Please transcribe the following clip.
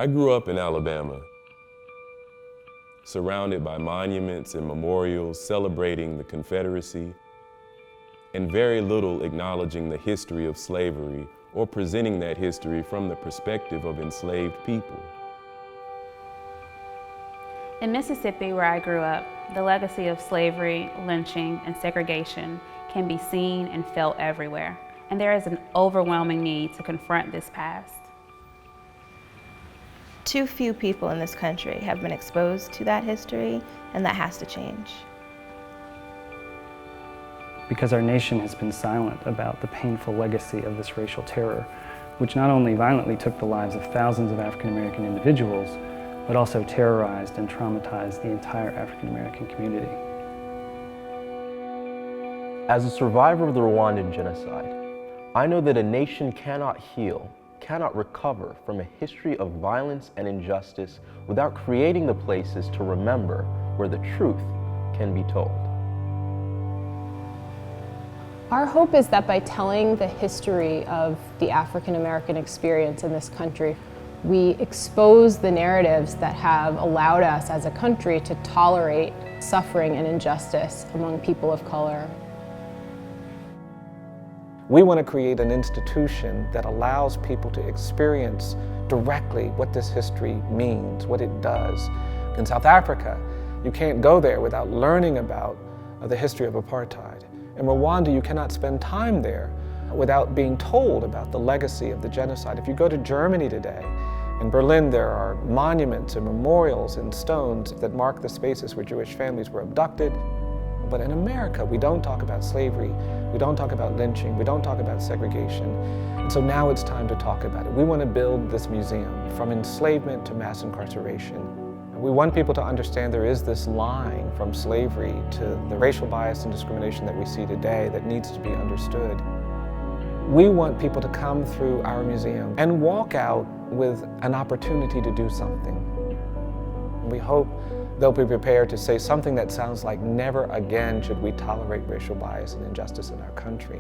I grew up in Alabama, surrounded by monuments and memorials celebrating the Confederacy, and very little acknowledging the history of slavery or presenting that history from the perspective of enslaved people. In Mississippi, where I grew up, the legacy of slavery, lynching, and segregation can be seen and felt everywhere, and there is an overwhelming need to confront this past. Too few people in this country have been exposed to that history, and that has to change. Because our nation has been silent about the painful legacy of this racial terror, which not only violently took the lives of thousands of African American individuals, but also terrorized and traumatized the entire African American community. As a survivor of the Rwandan genocide, I know that a nation cannot heal, cannot recover from a history of violence and injustice without creating the places to remember where the truth can be told. Our hope is that by telling the history of the African American experience in this country, we expose the narratives that have allowed us as a country to tolerate suffering and injustice among people of color. We want to create an institution that allows people to experience directly what this history means, what it does. In South Africa, you can't go there without learning about the history of apartheid. In Rwanda, you cannot spend time there without being told about the legacy of the genocide. If you go to Germany today, in Berlin there are monuments and memorials and stones that mark the spaces where Jewish families were abducted. But in America, we don't talk about slavery, we don't talk about lynching, we don't talk about segregation. And so now it's time to talk about it. We want to build this museum from enslavement to mass incarceration. We want people to understand there is this line from slavery to the racial bias and discrimination that we see today that needs to be understood. We want people to come through our museum and walk out with an opportunity to do something. We hope they'll be prepared to say something that sounds like never again should we tolerate racial bias and injustice in our country.